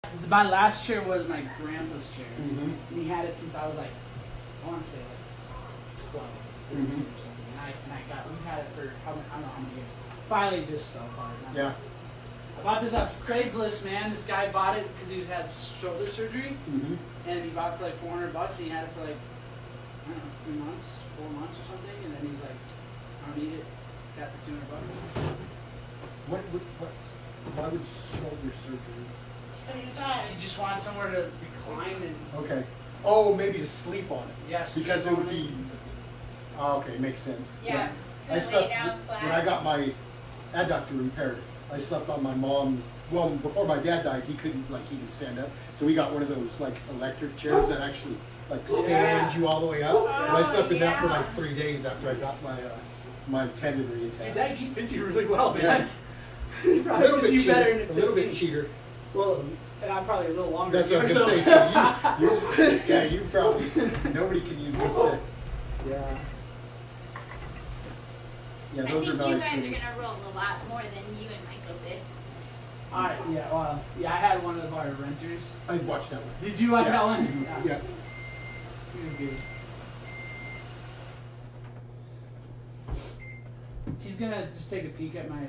My last chair was my grandpa's chair, Mm-hmm. and he had it since I was like, I want to say like 12, 13 or something. We've had it for I don't know how many years. Finally, it just fell apart. Yeah. I bought this off Craigslist, man. This guy bought it because he had shoulder surgery, and he bought it for like $400, and he had it for like, I don't know, 3 months, 4 months or something, and then he's like, I don't need it. Got it for $200. Why would shoulder surgery? You just want somewhere to recline and. Okay. Oh, maybe to sleep on it. Yes. Because it would be. Oh, okay, makes sense. Yeah. I slept down flat. when I got my adductor repaired. I slept on my mom. Well, before my dad died, he couldn't like even stand up, so we got one of those like electric chairs that actually like stand you all the way up. And I slept in that for like 3 days after I got my tendon reattached. Dude, that fits you really well, man. Yeah. It A little fits bit you cheater. better than it A little fits bit me. cheater. Well, and I'm probably a little longer. That's what I was gonna say. So you probably nobody can use this to. Yeah. Yeah, I those think are nice. you guys are gonna roll a lot more than you and Michael did. I had one of our renters. I watched that one. Did you watch Yeah. that one? Yeah. He was good. He's gonna just take a peek at my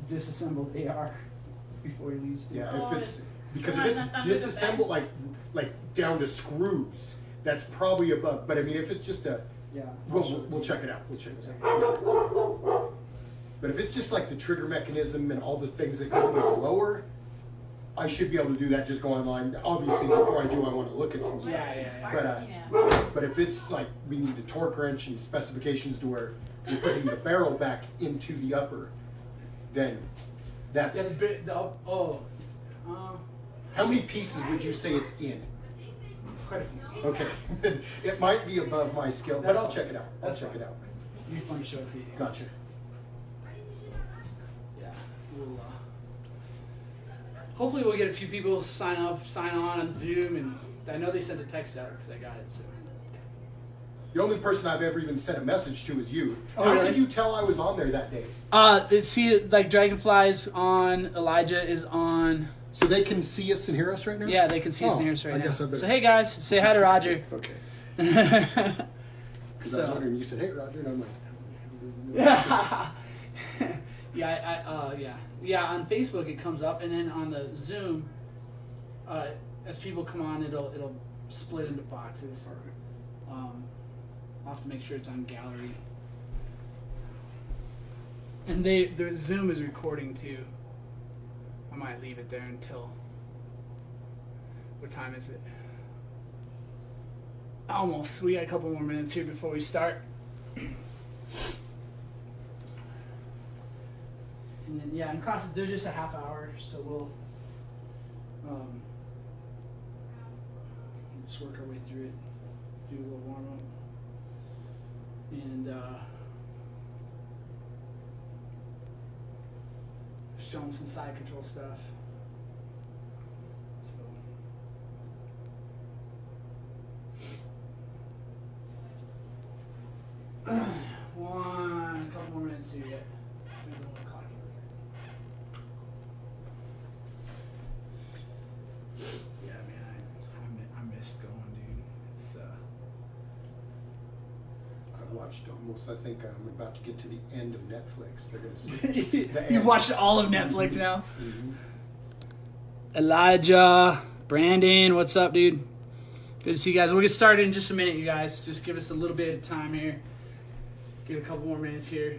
disassembled AR before he leaves. too. Yeah, Oh, if it's because the if one it's that's under the disassembled like down to screws, that's probably above. But I mean, if it's just a, Yeah. I'll show we'll it to check you. it out. We'll check it out. But if it's just like the trigger mechanism and all the things that go into the lower, I should be able to do that. Just go online. Obviously, before I do, I want to look at some stuff. Yeah. But if it's like we need a torque wrench and specifications to where you're putting the barrel back into the upper, then that's. How many pieces would you say it's in? Quite a few. Okay, it might be above my skill, but I'll check it out. I'll That's check fine. it out. It'd be fun to show it to you. Gotcha. Yeah. Hopefully we'll get a few people sign on Zoom, and I know they sent a text out because I got it. So. The only person I've ever even sent a message to is you. Oh, How really? could you tell I was on there that day? See, like Dragonfly's on, Elijah is on. So they can see us and hear us right now? Yeah, they can see us and hear us right I now. guess I better. So hey guys, say hi to Roger. Okay. Because I was So- wondering, you said, hey Roger, and I'm like, yeah. On Facebook it comes up, and then on the Zoom, as people come on, it'll split into boxes. I'll have to make sure it's on gallery. And the Zoom is recording too. I might leave it there until. What time is it? Almost. We got a couple more minutes here before we start. And then and classes they're just a half hour, so we'll just work our way through it, do a little warm up, and show them some side control stuff. So a couple more minutes here yet. Do a little clock here. Yeah, man, I missed going, dude. It's I've watched almost, I think I'm about to get to the end of Netflix. They're going to see the You've end. watched all of Netflix now. Mhm. Elijah, Brandon, what's up, dude? Good to see you guys. We'll get started in just a minute, you guys. Just give us a little bit of time here. Give a couple more minutes here.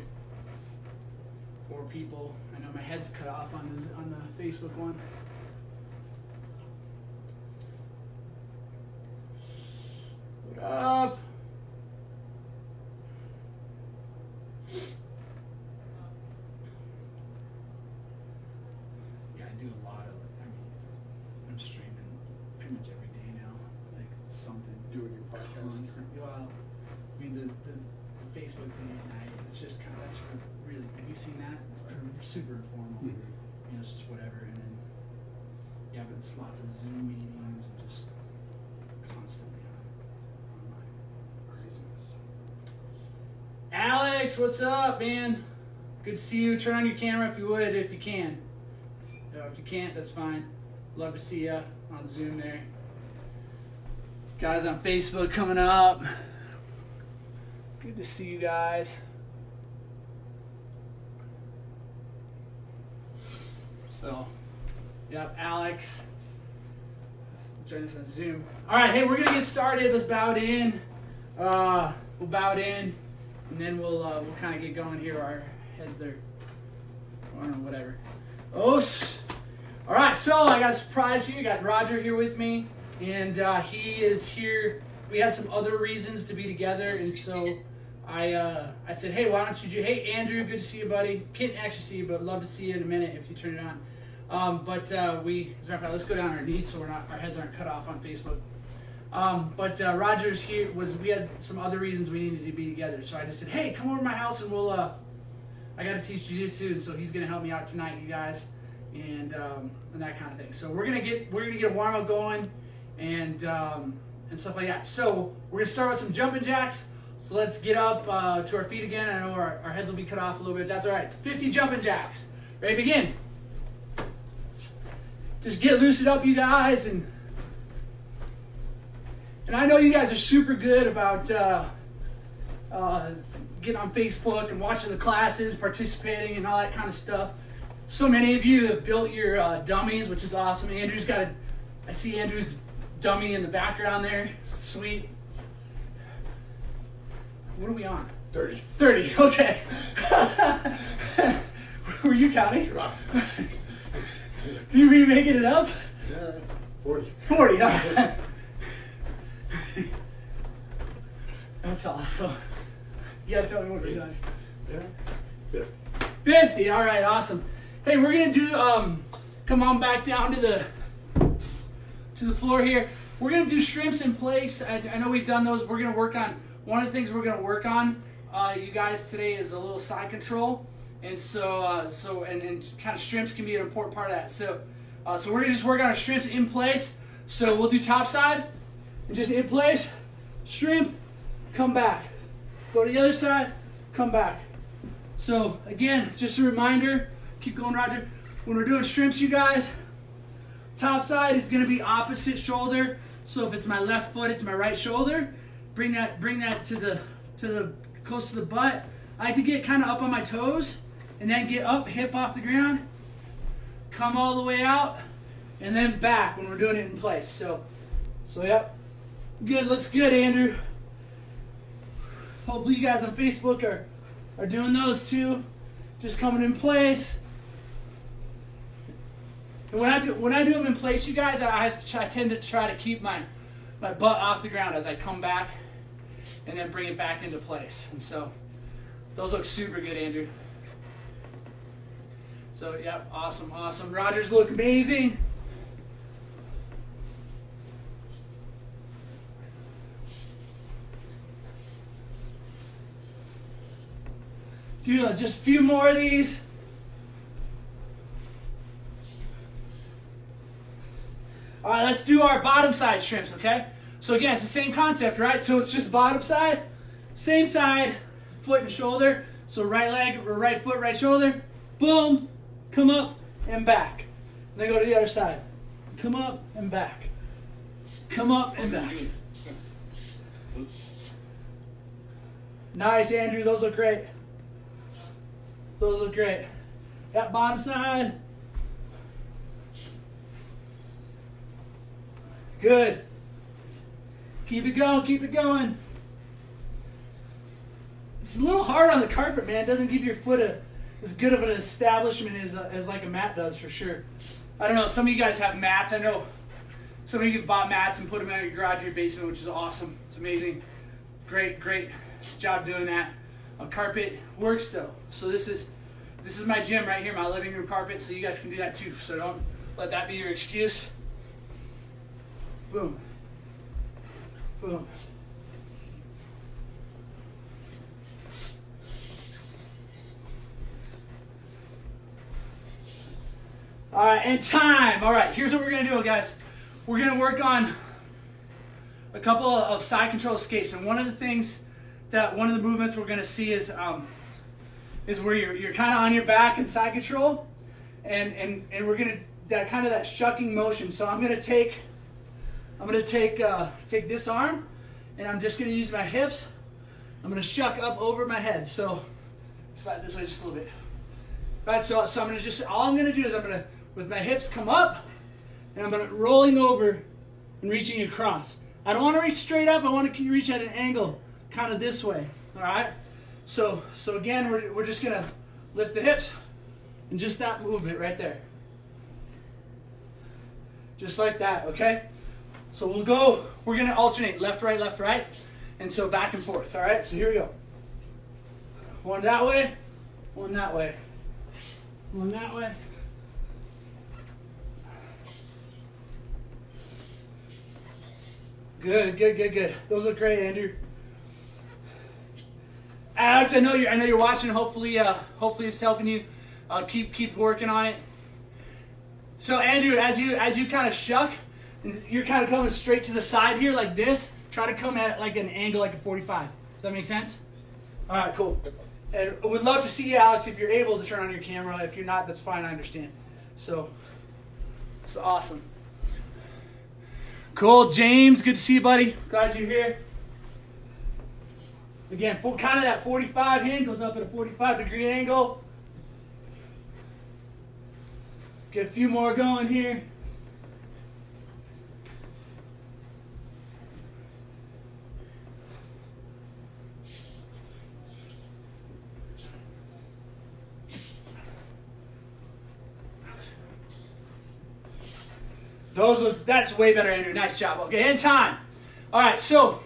4 people. I know my head's cut off on the Facebook one. What up? Yeah, I do a lot of it. I'm streaming pretty much every day now. Like something. Doing your podcast. Constantly. Well, I mean the Facebook thing at night. It's just kind of that's really. Have you seen that? It's super informal. Mhm. You know, it's just whatever, and then but it's lots of Zoom meetings and just constantly online. Craziness. Alex, what's up, man? Good to see you. Turn on your camera if you would, if you can. If you can't, that's fine. Love to see you on Zoom there. Guys on Facebook coming up. Good to see you guys. So, yep, Alex. Let's join us on Zoom. All right, hey, we're gonna get started. Let's bow it in. We'll bow it in, and then we'll kind of get going here. Our heads are, I don't know, whatever. All right, so I got a surprise here. I got Roger here with me, and he is here. We had some other reasons to be together, and so I said, hey, why don't you do? Hey, Andrew, good to see you, buddy. Can't actually see you, but love to see you in a minute if you turn it on. As a matter of fact, let's go down on our knees so our heads aren't cut off on Facebook. Roger's here. We had some other reasons we needed to be together, so I just said, hey, come over to my house and we'll. I got to teach Jiu-Jitsu, and so he's gonna help me out tonight, you guys, and that kind of thing. So we're gonna get a warm up going, and stuff like that. So we're gonna start with some jumping jacks. So let's get up to our feet again. I know our heads will be cut off a little bit. That's all right. 50 jumping jacks. Ready, begin. Just get loosened up, you guys, and I know you guys are super good about getting on Facebook and watching the classes, participating, and all that kind of stuff. So many of you have built your dummies, which is awesome. I see Andrew's dummy in the background there. Sweet. What are we on? 30. 30, okay. Were you counting? Do you be making it up? Yeah, 40. 40, all right. That's awesome. You gotta tell me what you're done. Yeah, 50. 50, all right, awesome. Hey, we're gonna do, come on back down to the floor here. We're gonna do shrimps in place. I know we've done those. We're gonna work on, one of the things we're gonna work on, you guys, today is a little side control. And so kind of shrimps can be an important part of that. So we're gonna just work on our shrimps in place. So we'll do top side and just in place, shrimp, come back. Go to the other side, come back. So again, just a reminder, keep going, Roger. When we're doing shrimps, you guys, top side is gonna be opposite shoulder. So if it's my left foot, it's my right shoulder. Bring that to the close to the butt. I like to get kind of up on my toes and then get up, hip off the ground, come all the way out, and then back when we're doing it in place. So yep. Good, looks good, Andrew. Hopefully you guys on Facebook are doing those too. Just coming in place. And when I do them in place, you guys, I tend to try to keep my butt off the ground as I come back and then bring it back into place. And so those look super good, Andrew. So, yep, awesome, awesome. Rogers look amazing. Do just a few more of these. All right, let's do our bottom side shrimps, okay? So again, it's the same concept, right? So it's just bottom side, same side, foot and shoulder. So right leg, or right foot, right shoulder, boom, come up and back. And then go to the other side. Come up and back. Come up and back. Nice, Andrew, those look great. Those look great. That bottom side. Good. Keep it going, keep it going. It's a little hard on the carpet, man. It doesn't give your foot as good of an establishment as like a mat does, for sure. I don't know, some of you guys have mats. I know some of you bought mats and put them out of your garage or your basement, which is awesome. It's amazing. Great job doing that. Carpet works though. So this is my gym right here, my living room carpet, so you guys can do that too. So don't let that be your excuse. Boom. Boom. All right, and time. All right, here's what we're gonna do, guys. We're gonna work on a couple of side control escapes, and one of the movements we're gonna see is where you're kind of on your back in side control, and we're gonna that kind of that shucking motion. So I'm gonna take this arm, and I'm just gonna use my hips. I'm gonna shuck up over my head. So slide this way just a little bit. Right, so I'm gonna just, all I'm gonna do is I'm gonna, with my hips come up, and I'm gonna rolling over and reaching across. I don't wanna reach straight up, I wanna reach at an angle, kind of this way, all right? So again, we're just gonna lift the hips, and just that movement right there. Just like that, okay? So we're gonna alternate left, right, and so back and forth, all right? So here we go. One that way, one that way, one that way. Good. Those look great, Andrew. Alex, I know you're watching. Hopefully it's helping you. Keep working on it. So Andrew, as you kind of shuck, and you're kind of coming straight to the side here like this. Try to come at like an angle like a 45. Does that make sense? All right, cool. And we'd love to see you, Alex, if you're able to turn on your camera. If you're not, that's fine. I understand. So awesome. Cool, James. Good to see you, buddy. Glad you're here. Again, kind of that 45 hand goes up at a 45-degree angle. Get a few more going here. That's way better, Andrew. Nice job. Okay, and time. All right, so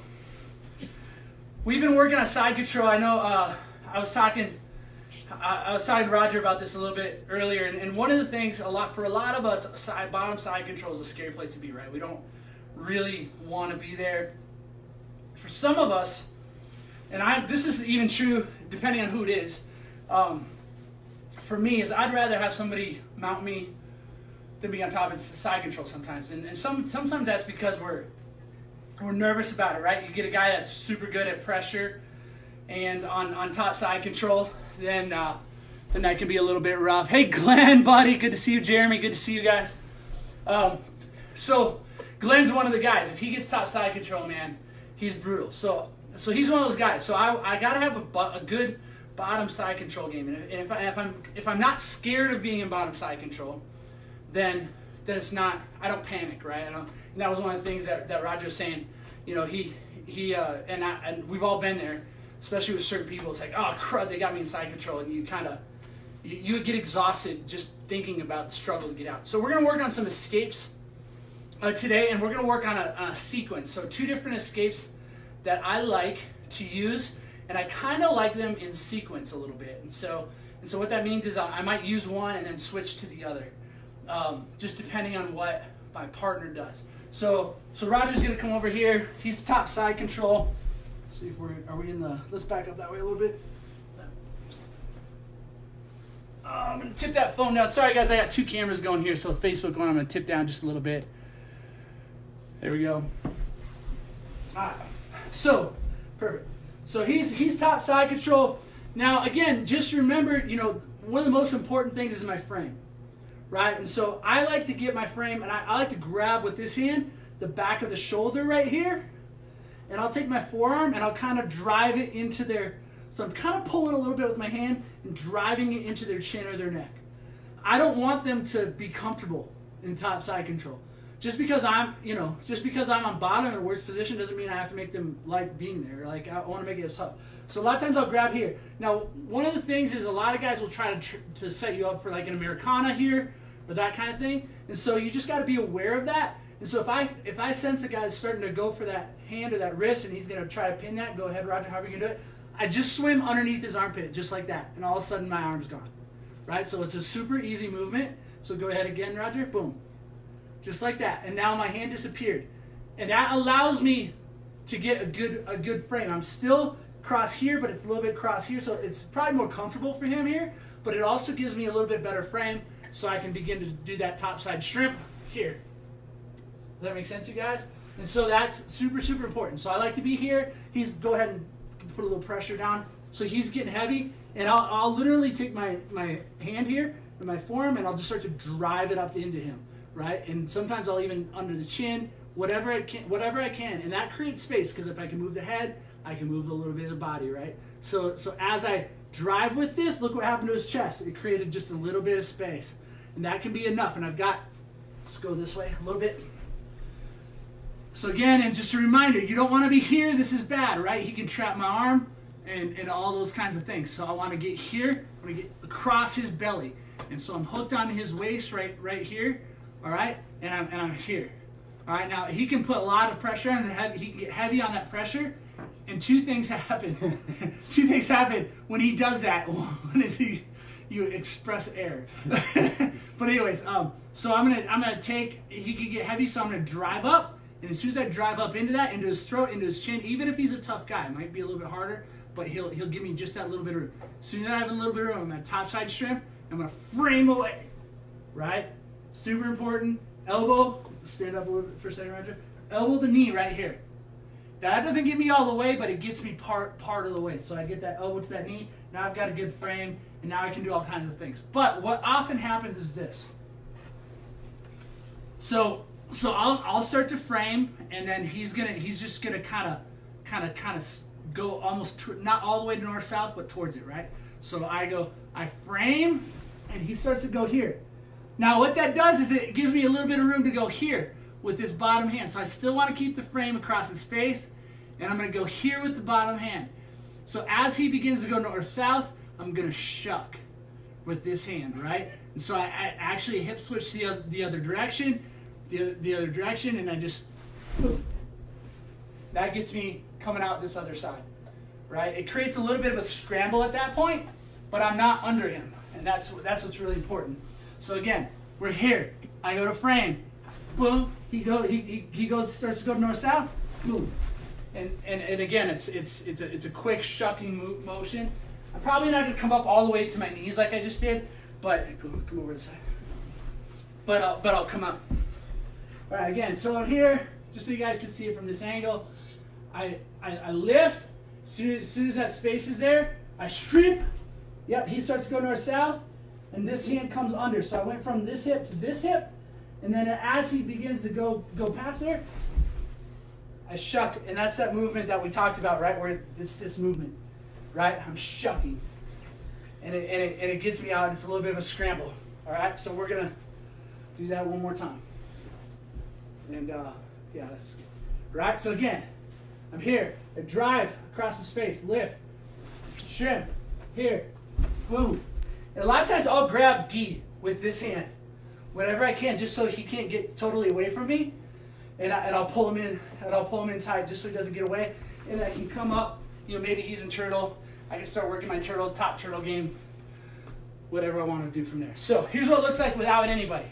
we've been working on side control. I know I was talking to Roger about this a little bit earlier, and one of the things for a lot of us, bottom side control is a scary place to be, right? We don't really want to be there. For some of us, and this is even true depending on who it is. For me, is I'd rather have somebody mount me than be on top of side control sometimes, and sometimes that's because we're nervous about it, right? You get a guy that's super good at pressure and on top side control, then that can be a little bit rough. Hey Glenn, buddy, good to see you. Jeremy, good to see you guys. So Glenn's one of the guys. If he gets top side control, man, he's brutal. So he's one of those guys. So I gotta have a good bottom side control game, and if I'm not scared of being in bottom side control, then it's not, I don't panic, right? And that was one of the things that Roger was saying. You know, and we've all been there, especially with certain people. It's like, oh crud, they got me in side control, and you get exhausted just thinking about the struggle to get out. So we're gonna work on some escapes today, and we're gonna work on a sequence. So 2 different escapes that I like to use, and I kind of like them in sequence a little bit. And so what that means is I might use one and then switch to the other. Just depending on what my partner does. So Roger's gonna come over here. He's top side control. See if are we in the? Let's back up that way a little bit. I'm gonna tip that phone down. Sorry guys, I got 2 cameras going here, so Facebook one I'm gonna tip down just a little bit. There we go. All right. So perfect. So he's top side control. Now again, just remember, one of the most important things is my frame. Right, and so I like to get my frame, and I like to grab with this hand the back of the shoulder right here, and I'll take my forearm and I'll kind of drive it into their, so I'm kind of pulling a little bit with my hand and driving it into their chin or their neck. I don't want them to be comfortable in top side control. Just because I'm on bottom in a worse position doesn't mean I have to make them like being there. Like I want to make it as tough. So a lot of times I'll grab here. Now, one of the things is a lot of guys will try to set you up for like an Americana here, or that kind of thing, and so you just got to be aware of that. And so if I sense a guy's starting to go for that hand or that wrist, and he's going to try to pin that, go ahead, Roger, however you can do it. I just swim underneath his armpit, just like that, and all of a sudden my arm's gone. Right? So it's a super easy movement. So go ahead again, Roger. Boom, just like that, and now my hand disappeared, and that allows me to get a good frame. I'm still cross here, but it's a little bit cross here, so it's probably more comfortable for him here. But it also gives me a little bit better frame, so I can begin to do that topside shrimp here. Does that make sense, you guys? And so that's super, super important. So I like to be here. Go ahead and put a little pressure down. So he's getting heavy, and I'll literally take my hand here, in my forearm, and I'll just start to drive it up into him, right? And sometimes I'll even under the chin, whatever I can, and that creates space, because if I can move the head, I can move a little bit of the body, right? So as I drive with this, look what happened to his chest. It created just a little bit of space, and that can be enough. And let's go this way a little bit. So again, and just a reminder, you don't want to be here. This is bad, right? He can trap my arm and all those kinds of things. So I want to get here. I want to get across his belly. And so I'm hooked onto his waist right here, all right? And I'm here. All right, now he can put a lot of pressure on the he can get heavy on that pressure, and two things happen. Two things happen when he does that. One is you express air. But anyways, so I'm gonna take, he can get heavy, so I'm gonna drive up, and as soon as I drive up into that, into his throat, into his chin, even if he's a tough guy, it might be a little bit harder, but he'll give me just that little bit of room. As soon as I have a little bit of room, I'm gonna topside shrimp, I'm gonna frame away, right? Super important. Elbow, stand up a little bit for a second, Roger. Elbow to knee right here. That doesn't get me all the way, but it gets me part of the way. So I get that elbow to that knee. Now I've got a good frame, and now I can do all kinds of things. But what often happens is this. So I'll start to frame, and then he's just gonna kind of go almost not all the way to north south, but towards it, right? So I frame, and he starts to go here. Now what that does is it gives me a little bit of room to go here with this bottom hand. So I still want to keep the frame across his face, and I'm going to go here with the bottom hand. So as he begins to go north-south, I'm going to shuck with this hand, right? And so I actually hip switch the other direction, the other direction, and I just, that gets me coming out this other side, right? It creates a little bit of a scramble at that point, but I'm not under him, and that's what's really important. So again, we're here. I go to frame. Boom. He goes, starts to go north-south. Boom. And again, it's a quick shucking motion. I'm probably not going to come up all the way to my knees like I just did, but come over this side. But I'll come up. All right, again, so I'm here, just so you guys can see it from this angle. I lift. As soon as that space is there, I shrimp. Yep, he starts to go north-south. And this hand comes under. So I went from this hip to this hip, and then as he begins to go past there, I shuck, and that's that movement that we talked about, right? Where it's this movement, right? I'm shucking, and it gets me out. It's a little bit of a scramble. All right, so we're gonna do that one more time, and yeah, that's right. So again, I'm here. I drive across his face, lift, shrimp, here, boom. And a lot of times I'll grab gi with this hand, whatever I can, just so he can't get totally away from me, and I'll pull him in, and I'll pull him in tight, just so he doesn't get away, and I can come up. You know, maybe he's in turtle. I can start working my top turtle game, whatever I want to do from there. So here's what it looks like without anybody.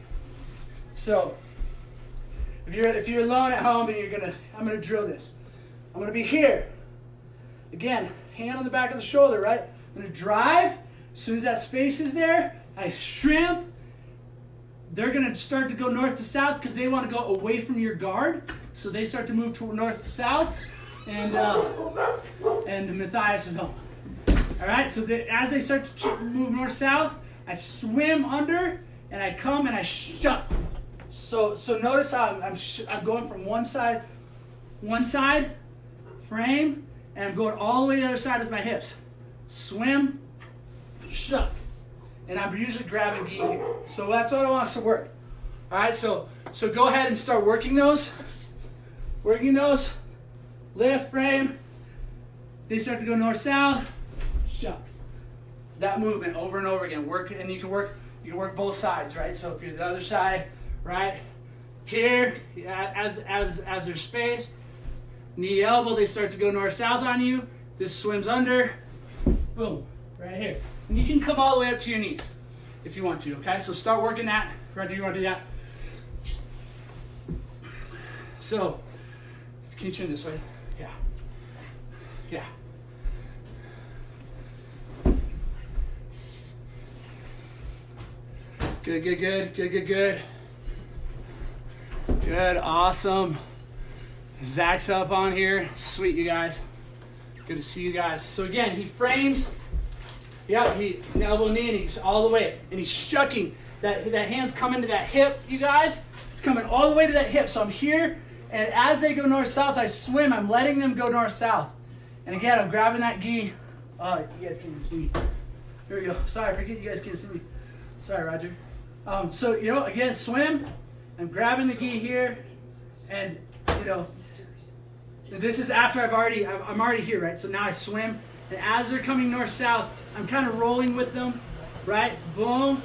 So if you're alone at home and I'm gonna drill this. I'm gonna be here. Again, hand on the back of the shoulder, right? I'm gonna drive. As soon as that space is there, I shrimp. They're going to start to go north to south because they want to go away from your guard. So they start to move toward north to south, and Matthias is home. All right, so as they start to move north-south, I swim under, and I come and I shuck. So notice how I'm going from one side, frame, and I'm going all the way to the other side with my hips. Swim, shuck. And I'm usually grabbing gi here. So that's what I want us to work. All right, so go ahead and start working those. Lift, frame. They start to go north-south, shuck. That movement over and over again. Work, and you can work both sides, right? So if you're the other side, right? Here, as there's space, knee, elbow, they start to go north-south on you. This swims under, boom, right here. And you can come all the way up to your knees if you want to, okay? So start working that. Roger, you want to do that? So, can you turn this way? Yeah. Yeah. Good. Good, awesome. Zach's up on here. Sweet, you guys. Good to see you guys. So again, he frames. Yeah, he elbow knee, and he's all the way, and he's shucking. That hand's coming to that hip, you guys. It's coming all the way to that hip. So I'm here, and as they go north-south, I swim. I'm letting them go north-south. And again, I'm grabbing that gi. Oh, you guys can't even see me. Here we go. Sorry, forget you guys can't see me. Sorry, Roger. So, you know, again, swim. I'm grabbing the gi here, and, you know, this is after I'm already here, right? So now I swim, and as they're coming north-south, I'm kind of rolling with them, right? Boom.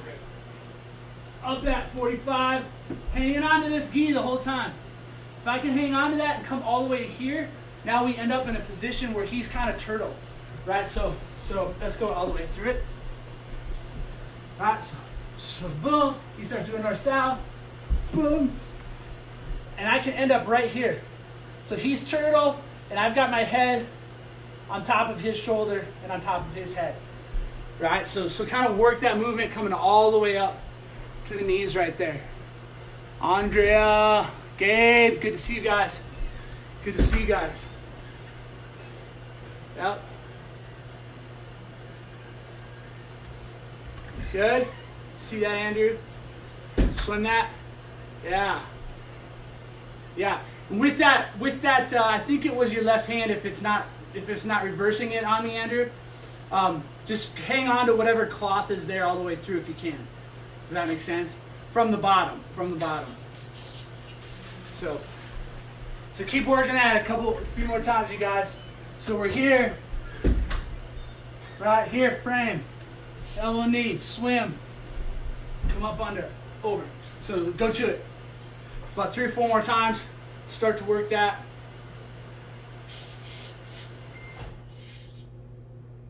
Up that 45, hanging on to this gi the whole time. If I can hang on to that and come all the way here, now we end up in a position where he's kind of turtle, right? So let's go all the way through it. Right, so boom, he starts doing north-south, boom, and I can end up right here. So he's turtle, and I've got my head on top of his shoulder and on top of his head, right? So kind of work that movement coming all the way up to the knees right there. Andrea, Gabe, good to see you guys. Good to see you guys. Yep. Good. See that, Andrew? Swim that. Yeah. Yeah. And with that, I think it was your left hand. If it's not reversing it on me, Andrew, just hang on to whatever cloth is there all the way through if you can. Does that make sense? From the bottom. So keep working at it a few more times, you guys. So we're here, right here, frame, elbow knee, swim, come up under, over. So go to it. About 3 or 4 more times. Start to work that.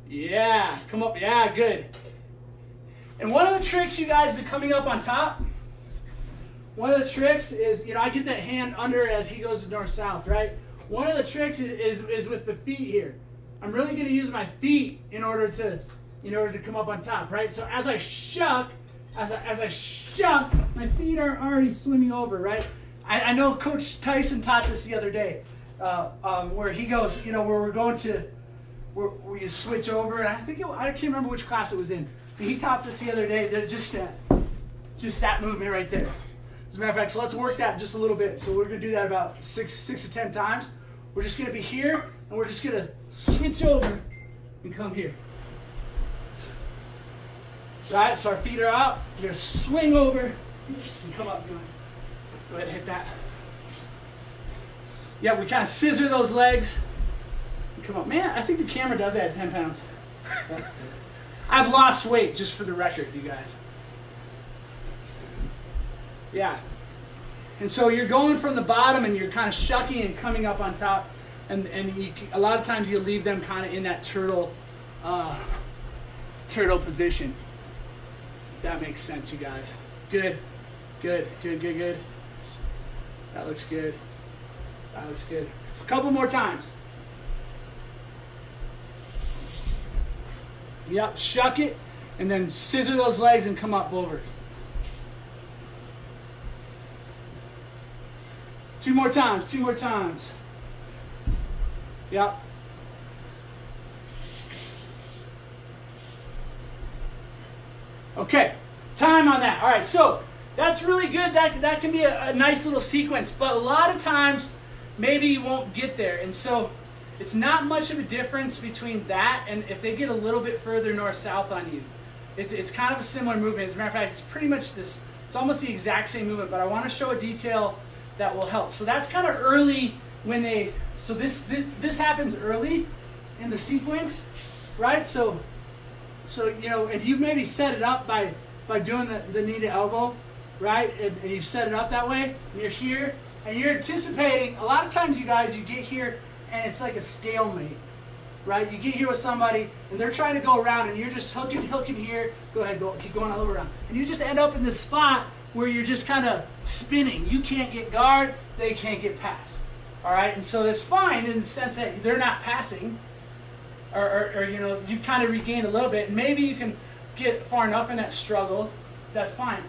Yeah, come up. Yeah, good. And one of the tricks, you guys, is coming up on top. One of the tricks is, you know, I get that hand under as he goes north-south, right? One of the tricks is with the feet here. I'm really going to use my feet in order to come up on top, right? So as I shuck, my feet are already swimming over, right? I know Coach Tyson taught this the other day, where he goes, you know, where we're going to, where you switch over, and I can't remember which class it was in. But he taught this the other day. Just that movement right there. As a matter of fact, so let's work that just a little bit. So we're going to do that about 6 to 10 times. We're just going to be here, and we're just going to switch over and come here. Right, so our feet are out. We're going to swing over and come up. Go ahead and hit that. Yeah, we kind of scissor those legs. Come up. Man, I think the camera does add 10 pounds. I've lost weight, just for the record, you guys. Yeah. And so you're going from the bottom and you're kind of shucking and coming up on top. And a lot of times you leave them kind of in that turtle position. If that makes sense, you guys. Good. That looks good. A couple more times. Yep, shuck it, and then scissor those legs and come up over. 2 more times. Yep. Okay, time on that. All right, so that's really good. That can be a nice little sequence, but a lot of times maybe you won't get there, and so it's not much of a difference between that and if they get a little bit further north-south on you. It's kind of a similar movement. As a matter of fact, it's pretty much this. It's almost the exact same movement, but I want to show a detail that will help. So that's kind of early when they. So this happens early in the sequence, right? So you know, and you maybe set it up by doing the knee to elbow, right? And you set it up that way. And you're here, and you're anticipating. A lot of times, you guys, you get here. And it's like a stalemate, right? You get here with somebody, and they're trying to go around, and you're just hooking here. Go ahead, keep going all the way around. And you just end up in this spot where you're just kind of spinning. You can't get guard, they can't get past. All right? And so that's fine in the sense that they're not passing, or you know, you kind of regain a little bit. And maybe you can get far enough in that struggle, that's fine.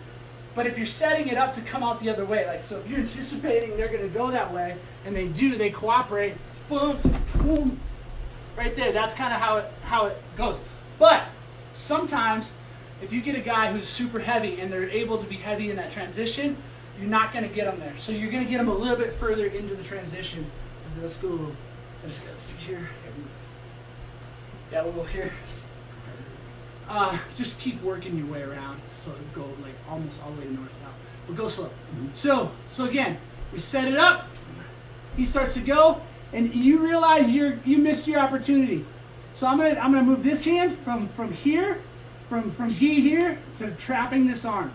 But if you're setting it up to come out the other way, like, so if you're anticipating they're going to go that way, and they cooperate, boom, boom, right there. That's kind of how it goes. But sometimes if you get a guy who's super heavy and they're able to be heavy in that transition, you're not going to get them there. So you're going to get them a little bit further into the transition. Let's go. I just got to see here. Yeah, we'll go here. Just keep working your way around. So go like almost all the way to north-south. But go slow. So again, we set it up. He starts to go, and you realize you missed your opportunity. So I'm gonna move this hand from here, from gi here to trapping this arm.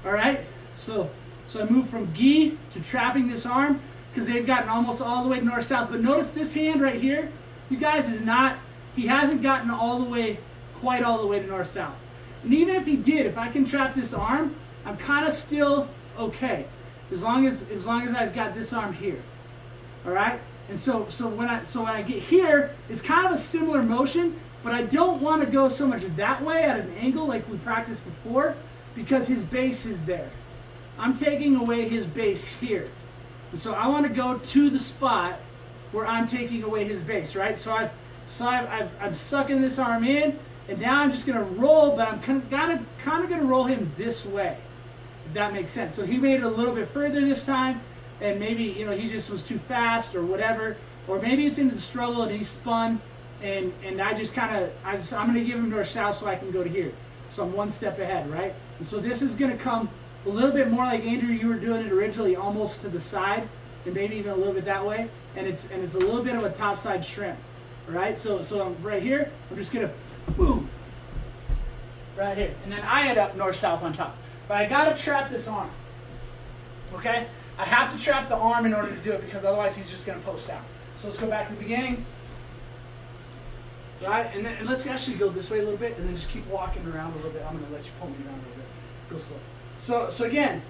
All right. So I move from gi to trapping this arm because they've gotten almost all the way to north-south. But notice this hand right here, you guys, he hasn't gotten quite all the way to north-south. And even if he did, if I can trap this arm, I'm kind of still okay, as long as I've got this arm here. All right. And so when I get here, it's kind of a similar motion, but I don't want to go so much that way at an angle like we practiced before because his base is there. I'm taking away his base here. And so I want to go to the spot where I'm taking away his base, right? So I'm sucking this arm in, and now I'm just going to roll, but I'm kind of going to roll him this way, if that makes sense. So he made it a little bit further this time, and maybe he just was too fast or whatever, or maybe it's into the struggle and he spun, and I just I'm going to give him north-south so I can go to here. So I'm one step ahead, right? And so this is going to come a little bit more like Andrew, you were doing it originally, almost to the side, and maybe even a little bit that way, and it's a little bit of a topside shrimp, right? So I'm right here, I'm just gonna boom, right here, and then I end up north-south on top. But I gotta trap this arm, okay? I have to trap the arm in order to do it because otherwise he's just gonna post out. So let's go back to the beginning, right? And then let's actually go this way a little bit, and then just keep walking around a little bit. I'm gonna let you pull me around a little bit. Go slow. So again,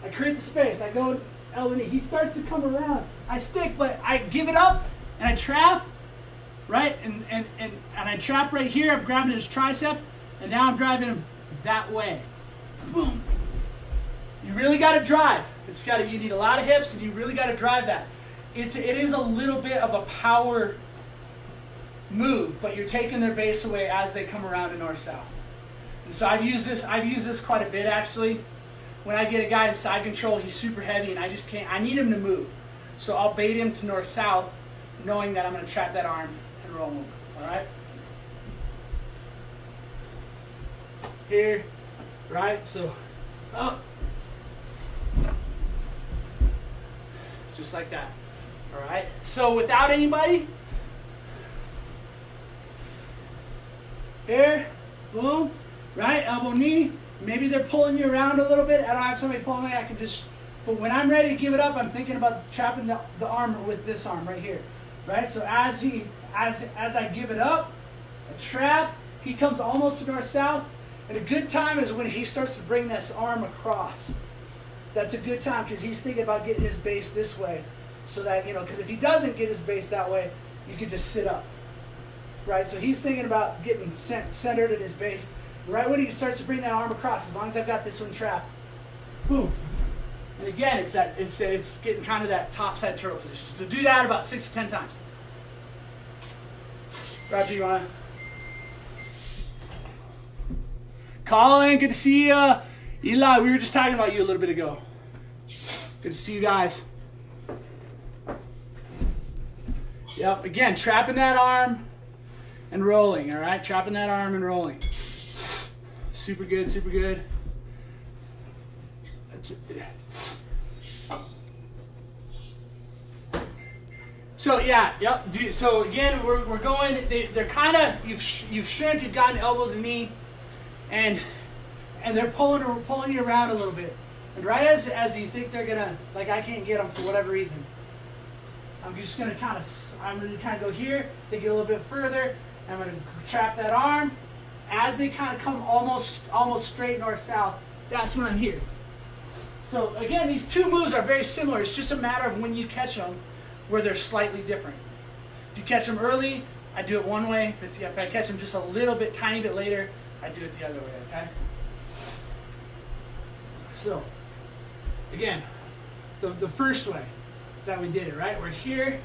I create the space. I go elbow knee. He starts to come around. I stick, but I give it up and I trap, right? And I trap right here. I'm grabbing his tricep, and now I'm driving him that way. Boom. You really got to drive. You need a lot of hips, and you really got to drive that. It is a little bit of a power move, but you're taking their base away as they come around to north-south. And so I've used this quite a bit actually. When I get a guy in side control, he's super heavy and I need him to move. So I'll bait him to north-south, knowing that I'm going to trap that arm and roll him over. All right? Here, right? So, up. Just like that. All right? So without anybody, here, boom. Right, elbow, knee. Maybe they're pulling you around a little bit. I don't have somebody pulling me. I can just. But when I'm ready to give it up, I'm thinking about trapping the arm with this arm right here. Right. So as I give it up, a trap. He comes almost to north-south, and a good time is when he starts to bring this arm across. That's a good time because he's thinking about getting his base this way, so that because if he doesn't get his base that way, you can just sit up. Right. So he's thinking about getting centered at his base. Right when he starts to bring that arm across, as long as I've got this one trapped, boom. And again, it's getting kind of that top side turtle position. So do that about 6 to 10 times. Roger, you wanna? Colin, good to see you. Eli, we were just talking about you a little bit ago. Good to see you guys. Yep, again, trapping that arm and rolling, all right? Trapping that arm and rolling. Super good, super good. So yeah, yep. So again, we're going. They're kind of you've shrimped. You've gotten elbow to knee, and they're pulling you around a little bit. And right as you think they're gonna I can't get them for whatever reason. I'm gonna kind of go here. They get a little bit further. I'm gonna trap that arm. As they kind of come almost straight north-south, that's when I'm here. So again, these two moves are very similar. It's just a matter of when you catch them, where they're slightly different. If you catch them early, I do it one way. If I catch them just a little bit, tiny bit later, I do it the other way. Okay. So again, the first way that we did it, right? We're here,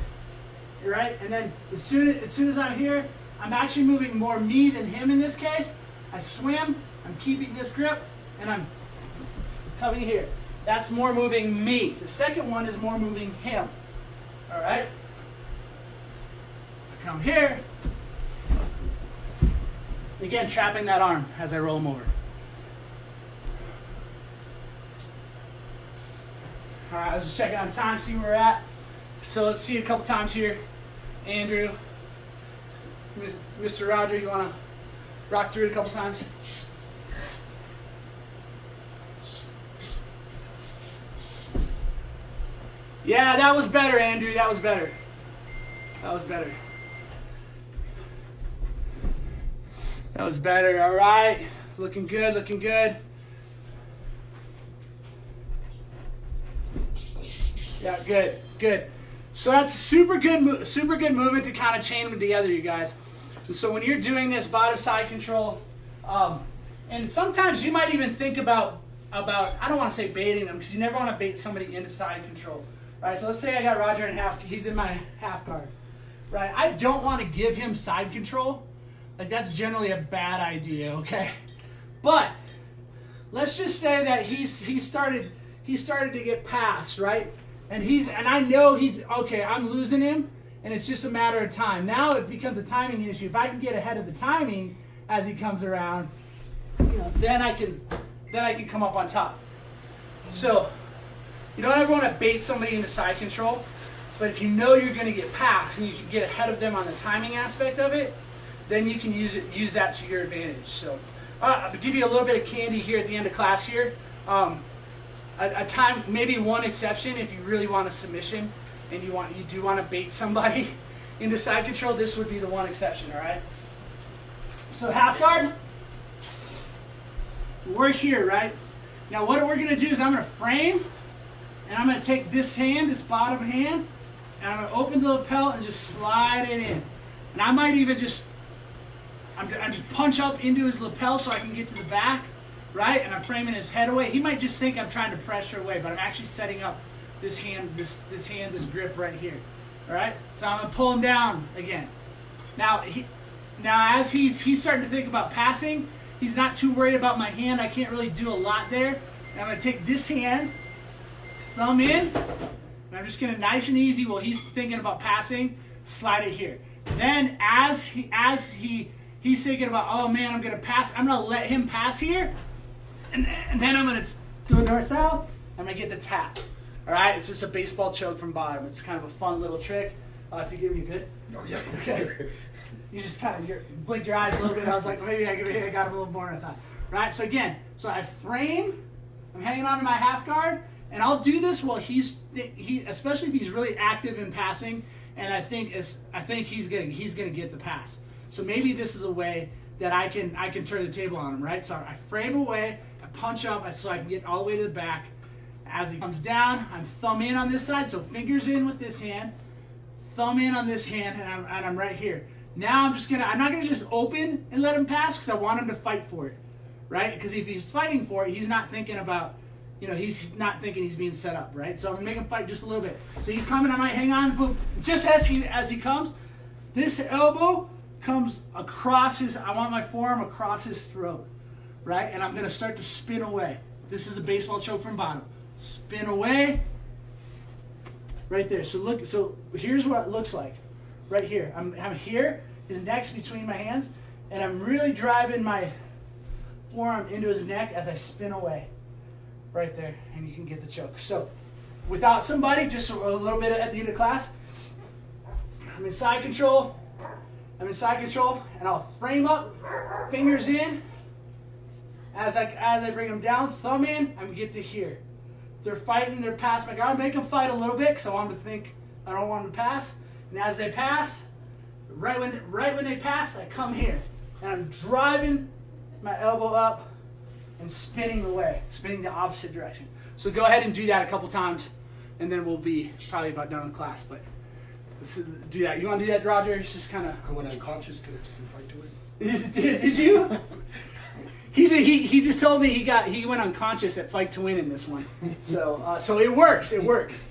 right, and then as soon as I'm here, I'm actually moving more me than him in this case. I swim, I'm keeping this grip, and I'm coming here. That's more moving me. The second one is more moving him. All right? I come here. Again, trapping that arm as I roll him over. All right, I was just checking on time, see where we're at. So let's see a couple times here. Andrew, Mr. Roger, you want to rock through it a couple times? Yeah, that was better, Andrew. That was better. That was better. That was better. All right. Looking good, looking good. Yeah, good, good. So that's a super good movement to kind of chain them together, you guys. And so when you're doing this bottom side control, and sometimes you might even think about I don't want to say baiting them because you never want to bait somebody into side control. Right, so let's say I got Roger in half, he's in my half guard. Right, I don't want to give him side control. Like that's generally a bad idea, okay? But let's just say that he started to get past, right? And I know he's okay, I'm losing him, and it's just a matter of time. Now it becomes a timing issue. If I can get ahead of the timing as he comes around, then I can come up on top. So you don't ever want to bait somebody into side control, but if you know you're going to get past and you can get ahead of them on the timing aspect of it, then you can use that to your advantage. So I'll give you a little bit of candy here at the end of class here. A time, maybe one exception, if you really want a submission and you do want to bait somebody into side control, this would be the one exception, all right? So half guard, we're here, right? Now what we're going to do is I'm going to frame, and I'm going to take this hand, this bottom hand, and I'm going to open the lapel and just slide it in. And I might even just punch up into his lapel so I can get to the back. Right, and I'm framing his head away. He might just think I'm trying to pressure away, but I'm actually setting up this hand, this grip right here. All right, so I'm gonna pull him down again. Now as he's starting to think about passing, he's not too worried about my hand. I can't really do a lot there. And I'm gonna take this hand, thumb in, and I'm just gonna nice and easy while he's thinking about passing, slide it here. Then as he's thinking about, oh man, I'm gonna pass, I'm gonna let him pass here. And then I'm going to go north-south. I'm going to get the tap. All right? It's just a baseball choke from bottom. It's kind of a fun little trick to give you good. Oh, yeah. Okay. You just kind of blinked your eyes a little bit. I was like, maybe I got him a little more than I thought. Right? So again, I frame. I'm hanging on to my half guard. And I'll do this while especially if he's really active in passing. And I think he's gonna get the pass. So maybe this is a way that I can turn the table on him, right? So I frame away, I punch up so I can get all the way to the back. As he comes down, I'm thumb in on this side, so fingers in with this hand, thumb in on this hand, and I'm right here. Now I'm not gonna just open and let him pass because I want him to fight for it, right? Because if he's fighting for it, he's not thinking about, he's not thinking he's being set up, right? So I'm gonna make him fight just a little bit. So he's coming, I might hang on, boom. Just as he comes, this elbow comes across I want my forearm across his throat, right? And I'm going to start to spin away. This is a baseball choke from bottom. Spin away, right there. So here's what it looks like, right here. I'm here, his neck's between my hands, and I'm really driving my forearm into his neck as I spin away, right there, and you can get the choke. So without somebody, just a little bit at the end of class, I'm in side control, and I'll frame up, fingers in. As I bring them down, thumb in, I'm get to here. They're fighting, they're past my guard. Make them fight a little bit because I want them to think I don't want them to pass. And as they pass, right when they pass, I come here. And I'm driving my elbow up and spinning away, spinning the opposite direction. So go ahead and do that a couple times, and then we'll be probably about done with class. But let's do that. You want to do that, Roger? It's just kind of. I went unconscious to fight to Did it. did you? He just told me he went unconscious at Fight to Win in this one. So it works. It works.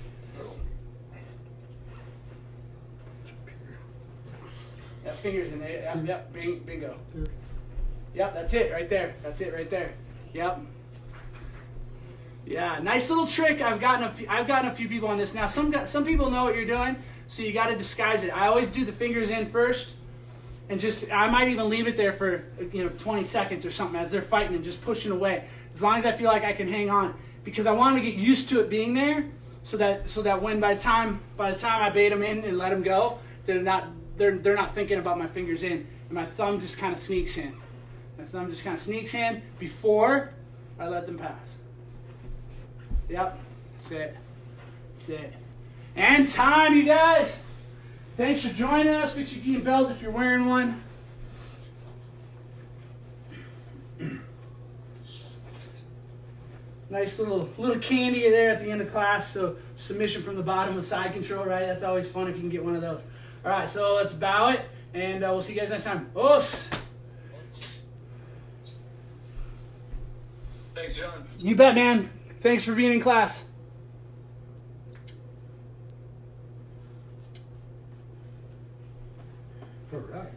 Yep, fingers in there. Yep, bingo. Yep, that's it right there. That's it right there. Yep. Yeah, nice little trick. I've gotten a few people on this. Now some people know what you're doing, so you got to disguise it. I always do the fingers in first, and I might even leave it there for 20 seconds or something as they're fighting and just pushing away. As long as I feel like I can hang on, because I want them to get used to it being there, so that when by the time I bait them in and let them go, they're not thinking about my fingers in, and my thumb just kind of sneaks in. My thumb just kind of sneaks in before I let them pass. Yep, that's it. That's it. And time, you guys. Thanks for joining us. Fix your gi and belt if you're wearing one. Nice little candy there at the end of class. So submission from the bottom with side control, right? That's always fun if you can get one of those. All right, so let's bow it, and we'll see you guys next time. Os. Thanks, John. You bet, man. Thanks for being in class. All right.